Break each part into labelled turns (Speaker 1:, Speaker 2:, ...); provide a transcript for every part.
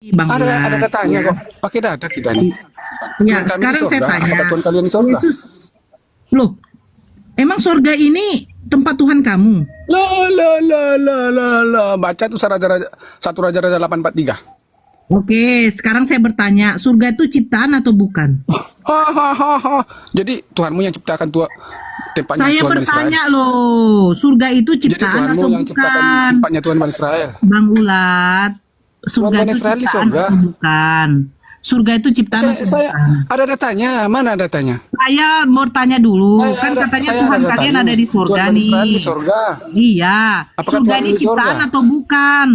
Speaker 1: Bang
Speaker 2: Ada
Speaker 1: Ulat,
Speaker 2: datanya
Speaker 1: ya.
Speaker 2: kok. Pakai data kita nih.
Speaker 1: Ya,
Speaker 2: Tuhan kami di
Speaker 1: sekarang saya
Speaker 2: sorga.
Speaker 1: tanya,
Speaker 2: Apakah Tuhan kalian di sorga?
Speaker 1: Yesus, loh, emang sorga ini tempat Tuhan kamu?
Speaker 2: Lah. Baca tuh satu Raja-Raja 843.
Speaker 1: Oke, sekarang saya bertanya, surga itu ciptaan atau bukan?
Speaker 2: Hahaha. Jadi Tuhanmu yang ciptakan tempatnya
Speaker 1: Saya
Speaker 2: Tuhan Bani Israel.
Speaker 1: bertanya loh, surga itu
Speaker 2: Jadi
Speaker 1: ciptaan
Speaker 2: Tuhanmu
Speaker 1: atau
Speaker 2: yang ciptakan
Speaker 1: bukan?
Speaker 2: tempatnya Tuhan Bani Israel.
Speaker 1: Bang Ulat, surga
Speaker 2: Bani
Speaker 1: itu
Speaker 2: Israel di
Speaker 1: ciptaan
Speaker 2: sorga.
Speaker 1: atau bukan? Surga itu ciptaan atau
Speaker 2: Saya
Speaker 1: bukan?
Speaker 2: ada datanya. Mana datanya?
Speaker 1: Saya mau tanya dulu, kan katanya
Speaker 2: Saya
Speaker 1: Tuhan
Speaker 2: ada
Speaker 1: kalian
Speaker 2: datanya.
Speaker 1: ada di
Speaker 2: Tuhan
Speaker 1: surga
Speaker 2: Bani Israel
Speaker 1: nih.
Speaker 2: di sorga.
Speaker 1: Iya,
Speaker 2: Apakah
Speaker 1: surga
Speaker 2: Tuhan
Speaker 1: ini
Speaker 2: di sorga?
Speaker 1: ciptaan atau bukan?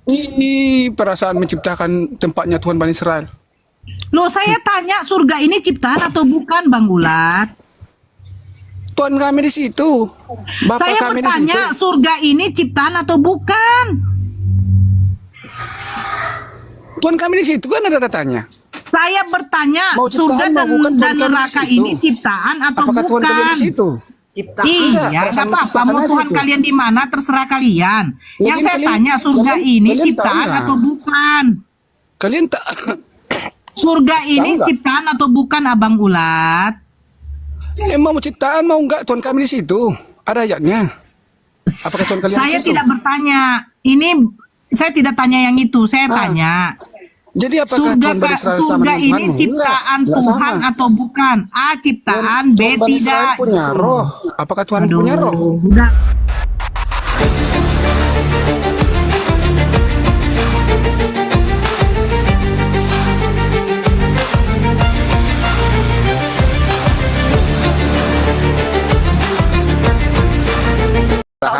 Speaker 2: Ini perasaan menciptakan tempatnya Tuhan Bani Israel.
Speaker 1: Loh, saya tanya surga ini ciptaan atau bukan, Bang Ulat?
Speaker 2: Tuhan kami di situ. Bapak
Speaker 1: Saya
Speaker 2: kami di situ.
Speaker 1: bertanya surga ini ciptaan atau bukan?
Speaker 2: Tuhan kami di situ kan ada datanya.
Speaker 1: Saya bertanya
Speaker 2: Mau
Speaker 1: surga
Speaker 2: ciptaan, mau bukan,
Speaker 1: dan
Speaker 2: Tuhan kami di
Speaker 1: neraka
Speaker 2: situ.
Speaker 1: ini ciptaan atau
Speaker 2: Apakah Tuhan kalian
Speaker 1: bukan?
Speaker 2: di situ?
Speaker 1: Iya,
Speaker 2: Enggak,
Speaker 1: nggak apa-apa.
Speaker 2: perasaan
Speaker 1: Mau
Speaker 2: menciptakan
Speaker 1: Tuhan
Speaker 2: aja
Speaker 1: kalian di mana terserah kalian.
Speaker 2: Mungkin
Speaker 1: Yang saya
Speaker 2: kalian-
Speaker 1: tanya surga
Speaker 2: kalian-
Speaker 1: ini
Speaker 2: kalian tahu
Speaker 1: ciptaan
Speaker 2: nggak?
Speaker 1: atau bukan?
Speaker 2: Kalian tak
Speaker 1: Surga ini
Speaker 2: nggak?
Speaker 1: ciptaan atau bukan, Abang Ulat?
Speaker 2: emang mau ciptaan mau enggak Tuhan kami di situ. Ada ayatnya. Apakah Tuhan kalian di
Speaker 1: Saya
Speaker 2: situ?
Speaker 1: tidak bertanya. Ini saya tidak tanya yang itu. Saya tanya.
Speaker 2: Jadi apakah
Speaker 1: Surga,
Speaker 2: Tuhan Bani Israel sama
Speaker 1: surga
Speaker 2: dengan
Speaker 1: ini
Speaker 2: Tuhanmu?
Speaker 1: ciptaan
Speaker 2: Enggak
Speaker 1: Tuhan
Speaker 2: sama.
Speaker 1: atau bukan? A, ciptaan. B,
Speaker 2: Tuhan Bani Israel
Speaker 1: tidak.
Speaker 2: punya roh. Apakah Tuhan
Speaker 1: Aduh,
Speaker 2: punya roh?
Speaker 1: udah.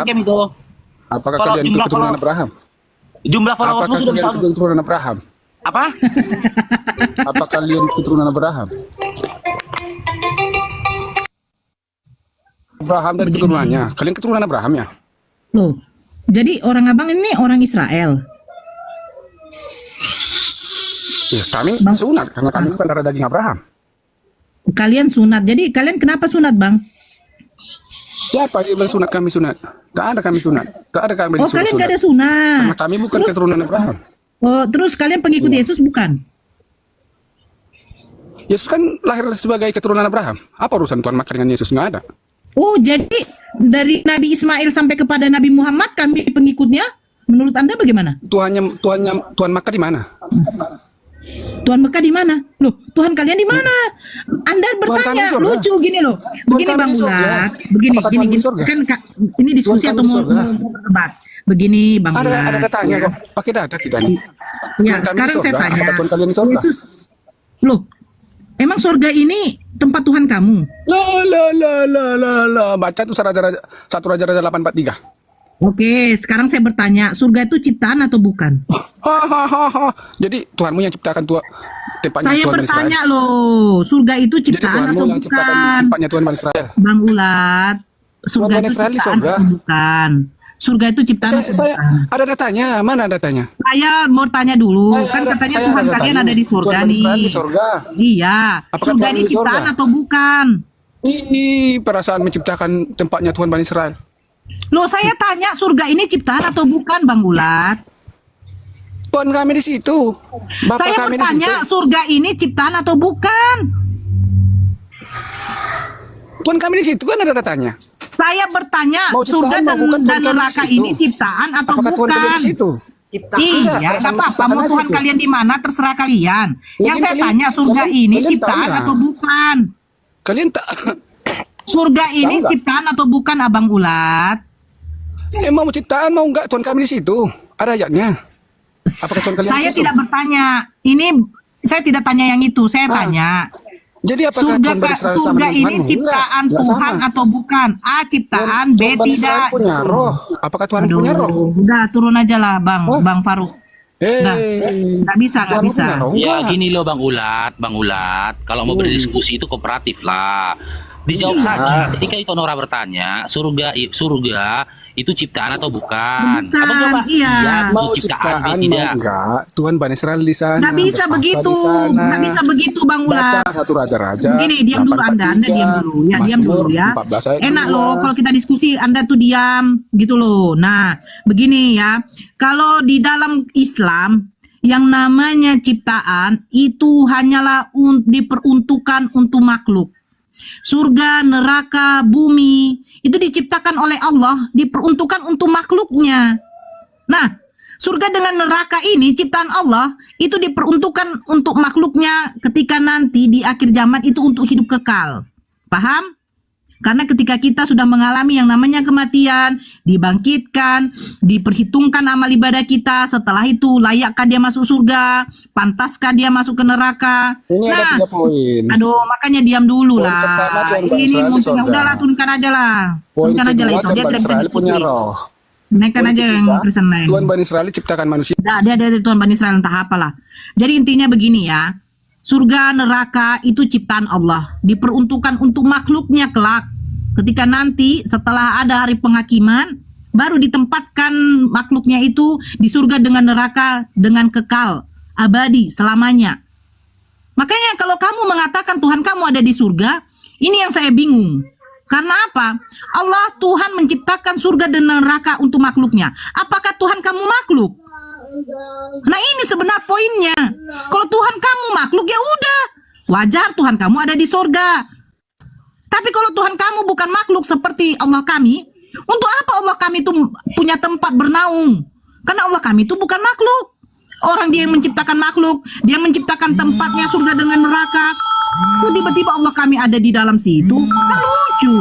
Speaker 3: Game itu.
Speaker 2: Apakah
Speaker 3: Kalau
Speaker 2: kalian itu
Speaker 3: jumlah
Speaker 2: keturunan
Speaker 3: followers-
Speaker 2: Abraham?
Speaker 3: Jumlah followersmu
Speaker 2: Apakah
Speaker 3: sudah
Speaker 2: kalian
Speaker 3: bisa.
Speaker 2: itu keturunan Abraham?
Speaker 3: Apa?
Speaker 2: Apakah kalian keturunan Abraham? Abraham dan keturunannya. Kalian keturunan Abraham ya?
Speaker 1: Loh, jadi orang abang ini orang Israel.
Speaker 2: Ya, kami
Speaker 1: Bang.
Speaker 2: sunat karena kami bukan darah daging Abraham.
Speaker 1: Kalian sunat. Jadi kalian kenapa sunat, Bang?
Speaker 2: Siapa yang bilang sunat kami sunat? Tak ada kami sunat. Tak ada kami
Speaker 1: Oh,
Speaker 2: disuruh
Speaker 1: kalian
Speaker 2: sunat.
Speaker 1: gak ada sunat.
Speaker 2: Karena kami bukan keturunan Abraham.
Speaker 1: Oh, terus kalian pengikut
Speaker 2: Iya.
Speaker 1: Yesus bukan?
Speaker 2: Yesus kan lahir sebagai keturunan Abraham. Apa urusan Tuhan makan dengan Yesus? Nggak ada.
Speaker 1: Oh, jadi dari Nabi Ismail sampai kepada Nabi Muhammad kami pengikutnya. Menurut Anda bagaimana?
Speaker 2: Tuhan makan di mana?
Speaker 1: Tuhan Mekah di mana? Loh, Tuhan kalian di mana? Anda
Speaker 2: kami
Speaker 1: bertanya,
Speaker 2: di surga.
Speaker 1: lucu gini loh. Begini
Speaker 2: kami
Speaker 1: Bang
Speaker 2: di surga.
Speaker 1: Ulat, begini,
Speaker 2: Apakah
Speaker 1: gini,
Speaker 2: Tuhan di
Speaker 1: gini.
Speaker 2: surga?
Speaker 1: Kan ini diskusi
Speaker 2: Tuhan kami
Speaker 1: atau
Speaker 2: di
Speaker 1: mau
Speaker 2: surga.
Speaker 1: berdebat? Begini Bang
Speaker 2: Ada
Speaker 1: Ulat.
Speaker 2: datanya
Speaker 1: ya.
Speaker 2: kok. Pakai data kita nih.
Speaker 1: Ya,
Speaker 2: Tuhan kami di
Speaker 1: sekarang saya
Speaker 2: surga.
Speaker 1: tanya.
Speaker 2: Apakah Tuhan kalian di surga?
Speaker 1: Yesus, loh, emang surga ini tempat Tuhan kamu?
Speaker 2: Lah. Baca tuh satu Raja-Raja 843.
Speaker 1: Oke, sekarang saya bertanya, surga itu ciptaan atau bukan?
Speaker 2: Hahaha. Jadi Tuhanmu yang ciptakan tempatnya
Speaker 1: Saya
Speaker 2: Tuhan Bani Israel.
Speaker 1: bertanya loh, surga itu
Speaker 2: Jadi
Speaker 1: ciptaan
Speaker 2: Tuhanmu
Speaker 1: atau
Speaker 2: yang ciptakan
Speaker 1: bukan?
Speaker 2: tempatnya Tuhan Bani Israel.
Speaker 1: Bang Ulat, surga
Speaker 2: Bani
Speaker 1: itu
Speaker 2: Israel di
Speaker 1: ciptaan
Speaker 2: surga.
Speaker 1: atau bukan? Surga itu ciptaan atau
Speaker 2: Saya
Speaker 1: bukan?
Speaker 2: ada datanya. Mana datanya?
Speaker 1: Saya mau tanya dulu, kan katanya
Speaker 2: Saya
Speaker 1: Tuhan
Speaker 2: ada
Speaker 1: kalian
Speaker 2: datanya.
Speaker 1: ada di surga
Speaker 2: Tuhan Bani Israel
Speaker 1: nih.
Speaker 2: di surga.
Speaker 1: Iya,
Speaker 2: Apakah
Speaker 1: surga
Speaker 2: Tuhan
Speaker 1: ini
Speaker 2: di surga?
Speaker 1: ciptaan atau bukan?
Speaker 2: Ini perasaan menciptakan tempatnya Tuhan Bani Israel.
Speaker 1: Loh, saya tanya surga ini ciptaan atau bukan, Bang Ulat?
Speaker 2: Tuhan kami di situ. Bapak
Speaker 1: Saya
Speaker 2: kami di
Speaker 1: bertanya
Speaker 2: situ.
Speaker 1: surga ini ciptaan atau bukan?
Speaker 2: Tuhan kami di situ kan ada datanya.
Speaker 1: Saya bertanya
Speaker 2: Mau ciptaan,
Speaker 1: surga
Speaker 2: mau bukan,
Speaker 1: dan
Speaker 2: Tuhan kami di
Speaker 1: neraka
Speaker 2: situ.
Speaker 1: ini ciptaan atau
Speaker 2: Apakah Tuhan kalian
Speaker 1: bukan?
Speaker 2: di situ?
Speaker 1: Iya,
Speaker 2: Enggak,
Speaker 1: nggak
Speaker 2: perasaan
Speaker 1: apa-apa.
Speaker 2: menciptakan
Speaker 1: Mau
Speaker 2: aja
Speaker 1: Tuhan
Speaker 2: itu.
Speaker 1: kalian di mana terserah kalian. Yang saya
Speaker 2: kalian-
Speaker 1: tanya surga ini
Speaker 2: kalian tahu
Speaker 1: ciptaan
Speaker 2: nggak?
Speaker 1: atau bukan?
Speaker 2: Kalian tak
Speaker 1: Surga ini
Speaker 2: nggak?
Speaker 1: ciptaan atau bukan, Abang Ulat?
Speaker 2: emang mau ciptaan mau enggak Tuhan kami di situ? Ada ayatnya. Apakah Tuhan kalian
Speaker 1: Saya
Speaker 2: di situ?
Speaker 1: tidak bertanya. Ini saya tidak tanya yang itu. Saya tanya
Speaker 2: Jadi apakah
Speaker 1: surga
Speaker 2: Tuhan Bani Israel sama
Speaker 1: surga
Speaker 2: dengan
Speaker 1: ini
Speaker 2: Tuhanmu?
Speaker 1: ciptaan
Speaker 2: Enggak
Speaker 1: Tuhan
Speaker 2: sama.
Speaker 1: atau bukan? A, ciptaan. B,
Speaker 2: Tuhan Bani Israel
Speaker 1: tidak.
Speaker 2: punya roh. Apakah Tuhan
Speaker 1: Aduh,
Speaker 2: punya roh?
Speaker 1: udah turun aja lah, Bang Faruk. Nah, nggak bisa, nggak
Speaker 2: Tuhanmu
Speaker 1: bisa.
Speaker 2: punya roh
Speaker 3: Ya
Speaker 2: enggak?
Speaker 3: gini loh Bang Ulat. Kalau mau berdiskusi itu kooperatif lah. Dijawab
Speaker 2: Iya.
Speaker 3: saja. Ketika itu Nora bertanya, surga itu ciptaan atau bukan?
Speaker 1: Bukan,
Speaker 3: Abang jawab,
Speaker 1: iya.
Speaker 2: Mau
Speaker 3: itu
Speaker 2: ciptaan
Speaker 3: B
Speaker 2: mau
Speaker 3: tidak.
Speaker 2: enggak? Tuhan Bani Israel di sana.
Speaker 1: Nggak bisa
Speaker 2: bertahta
Speaker 1: begitu,
Speaker 2: di sana.
Speaker 1: nggak bisa begitu, Bang
Speaker 2: Baca
Speaker 1: Ulat.
Speaker 2: satu Raja-Raja.
Speaker 1: Gini, diam dulu Anda diam dulu ya, diam dulu ya.
Speaker 2: 14 ayat
Speaker 1: Enak
Speaker 2: 2.
Speaker 1: loh kalau kita diskusi Anda tuh diam gitu loh. Nah, begini ya. Kalau di dalam Islam yang namanya ciptaan itu hanyalah diperuntukkan untuk makhluk. Surga, neraka, bumi itu diciptakan oleh Allah, diperuntukkan untuk makhluknya. Nah, surga dengan neraka ini ciptaan Allah itu diperuntukkan untuk makhluknya ketika nanti di akhir zaman itu untuk hidup kekal. Paham? Karena ketika kita sudah mengalami yang namanya kematian, dibangkitkan, diperhitungkan amal ibadah kita, setelah itu layakkah dia masuk surga, pantaskah dia masuk ke neraka.
Speaker 2: Ini ada 3 poin.
Speaker 1: Aduh, makanya diam dulu
Speaker 2: Poin
Speaker 1: lah.
Speaker 2: pertama, Tuhan Bani
Speaker 1: Ini
Speaker 2: Israel di
Speaker 1: musuhnya
Speaker 2: surga.
Speaker 1: udahlah, turunkan aja lah.
Speaker 2: Poin
Speaker 1: Turunkan aja lah
Speaker 2: kedua,
Speaker 1: itu.
Speaker 2: Tuhan
Speaker 1: Dia
Speaker 2: Bani
Speaker 1: tidak bisa
Speaker 2: Israel punya
Speaker 1: diskusi.
Speaker 2: roh.
Speaker 1: Naikkan
Speaker 2: Poin
Speaker 1: aja yang
Speaker 2: ketiga,
Speaker 1: Kristen lain.
Speaker 2: Tuhan Bani Israel ciptakan manusia.
Speaker 1: Dia Tuhan Bani Israel entah apalah. Jadi intinya begini ya. Surga, neraka itu ciptaan Allah. Diperuntukkan untuk makhluknya kelak. Ketika nanti setelah ada hari penghakiman, baru ditempatkan makhluknya itu di surga dengan neraka dengan kekal, abadi, selamanya. Makanya kalau kamu mengatakan Tuhan kamu ada di surga, ini yang saya bingung. Karena apa? Allah Tuhan menciptakan surga dan neraka untuk makhluknya. Apakah Tuhan kamu makhluk? Nah ini sebenarnya poinnya. Kalau Tuhan kamu makhluk ya udah, wajar Tuhan kamu ada di surga. Tapi kalau Tuhan kamu bukan makhluk seperti Allah kami, untuk apa Allah kami itu punya tempat bernaung? Karena Allah kami itu bukan makhluk. Orang dia yang menciptakan makhluk, dia menciptakan tempatnya surga dengan neraka. Kok tiba-tiba Allah kami ada di dalam situ? Kan lucu.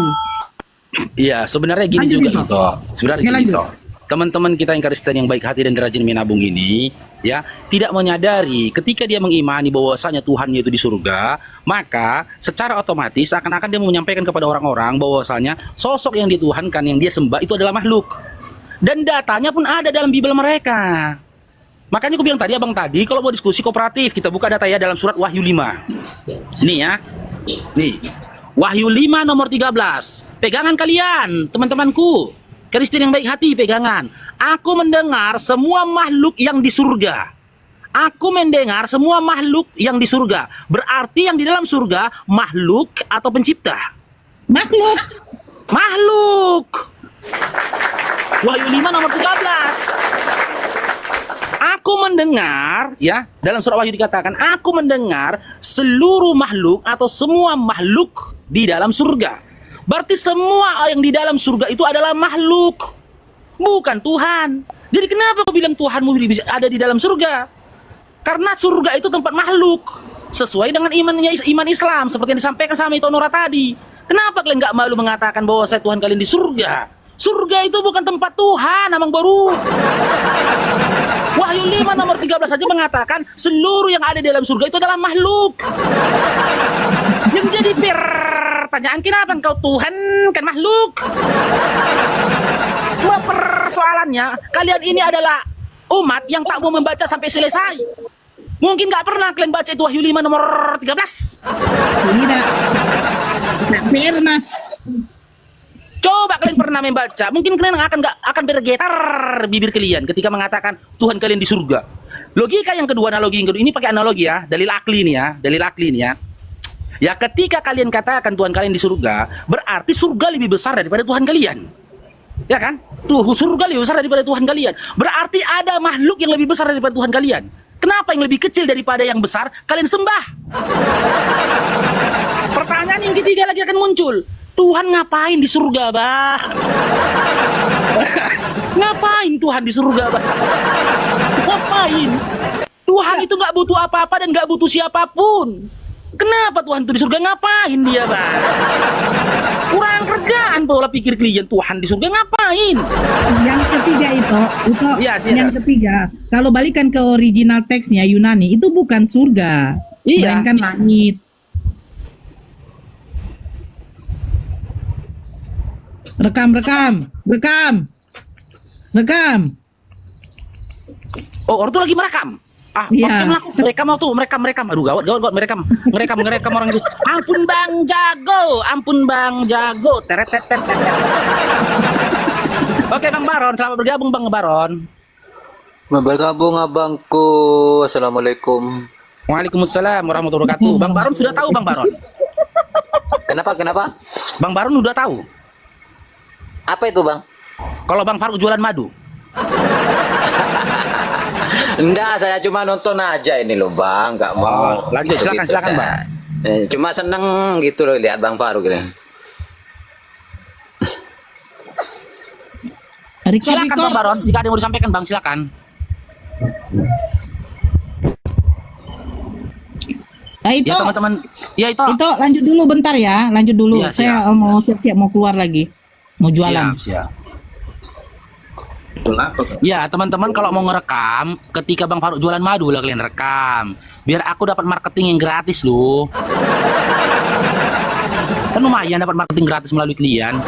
Speaker 3: Iya, sebenarnya gini
Speaker 1: Lanjut,
Speaker 3: juga
Speaker 1: Ito.
Speaker 3: itu. Sebenarnya
Speaker 1: Ya,
Speaker 3: gini
Speaker 1: lanjut.
Speaker 3: Ito. Teman-teman kita yang Kristen yang baik hati dan rajin menabung ini, ya, tidak menyadari ketika dia mengimani bahwasanya Tuhannya itu di surga, maka secara otomatis akan-akan dia menyampaikan kepada orang-orang bahwasanya sosok yang dituhankan, yang dia sembah itu adalah makhluk. Dan datanya pun ada dalam Bible mereka. Makanya aku bilang tadi, abang tadi, kalau mau diskusi kooperatif, kita buka data ya dalam surat Wahyu 5. Nih ya, nih, Wahyu 5 nomor 13. Pegangan kalian, teman-temanku, Kristen yang baik hati, pegangan. Aku mendengar semua makhluk yang di surga. Aku mendengar semua makhluk yang di surga. Berarti yang di dalam surga, makhluk atau pencipta?
Speaker 1: Makhluk.
Speaker 3: Makhluk. Wahyu 5 nomor 13. Aku mendengar, ya, dalam surat Wahyu dikatakan, aku mendengar seluruh makhluk atau semua makhluk di dalam surga. Berarti semua yang di dalam surga itu adalah makhluk, bukan Tuhan. Jadi kenapa kau bilang Tuhanmu ada di dalam surga? Karena surga itu tempat makhluk, sesuai dengan iman Islam, seperti yang disampaikan sama Ito Nora tadi. Kenapa kalian nggak malu mengatakan bahwa saya Tuhan kalian di surga? Surga itu bukan tempat Tuhan, Amang Baru. Wahyu 5 nomor 13 saja mengatakan seluruh yang ada di dalam surga itu adalah makhluk. Yang jadi pertanyaan, kenapa engkau Tuhan kan makhluk? Persoalannya, kalian ini adalah umat yang tak mau membaca sampai selesai. Mungkin nggak pernah kalian baca itu Wahyu 5 nomor 13.
Speaker 1: Tidak pernah.
Speaker 3: Coba kalian pernah membaca, mungkin kalian akan bergetar bibir kalian ketika mengatakan Tuhan kalian di surga. Logika yang kedua, analogi yang kedua, ini pakai analogi ya, dalil akli nih ya, dalil akli nih ya. Ya ketika kalian katakan Tuhan kalian di surga, berarti surga lebih besar daripada Tuhan kalian. Ya kan? Tuh, surga lebih besar daripada Tuhan kalian. Berarti ada makhluk yang lebih besar daripada Tuhan kalian. Kenapa yang lebih kecil daripada yang besar kalian sembah? Pertanyaan yang ketiga lagi akan muncul. Tuhan ngapain di surga, bah? Ngapain Tuhan di surga, bah? Ngapain? Tuhan itu nggak butuh apa-apa dan nggak butuh siapapun. Kenapa Tuhan itu di surga? Ngapain dia, bah? Kurang kerjaan pola pikir klien. Tuhan di surga ngapain?
Speaker 1: Yang ketiga itu
Speaker 3: Ya,
Speaker 1: yang ketiga, kalau balikan ke original teksnya Yunani, itu bukan surga,
Speaker 3: Iya.
Speaker 1: melainkan langit. Rekam.
Speaker 3: Oh, orang tuh lagi merekam. Ah,
Speaker 1: Iya.
Speaker 3: merekam. Aduh, gawat, merekam orang itu. Ampun Bang Jago. Teret. Oke, Bang Baron, selamat bergabung Bang Baron.
Speaker 4: Bergabung abangku. Assalamualaikum.
Speaker 3: Waalaikumsalam warahmatullahi wabarakatuh. Bang Baron sudah tahu, Bang Baron.
Speaker 4: Kenapa?
Speaker 3: Bang Baron udah tahu.
Speaker 4: Apa itu, Bang?
Speaker 3: Kalau Bang Faruk jualan madu.
Speaker 4: Enggak, saya cuma nonton aja ini loh bang, nggak mau.
Speaker 3: Lanjut, silakan, silakan, Bang.
Speaker 4: Cuma seneng gitu loh lihat Bang Faruk ini.
Speaker 1: Riko,
Speaker 3: Silakan
Speaker 1: Riko.
Speaker 3: Bang Baron, jika ada yang mau disampaikan Bang, silakan.
Speaker 1: Itu,
Speaker 3: Ya teman-teman, ya itu.
Speaker 1: itu lanjut dulu bentar ya, lanjut dulu.
Speaker 3: Iya,
Speaker 1: Saya mau siap-siap mau keluar lagi, mau jualan.
Speaker 3: Siap. Ya teman-teman, kalau mau ngerekam ketika Bang Faruk jualan madu lah kalian rekam, biar aku dapat marketing yang gratis loh. Kan lumayan dapat marketing gratis melalui kalian.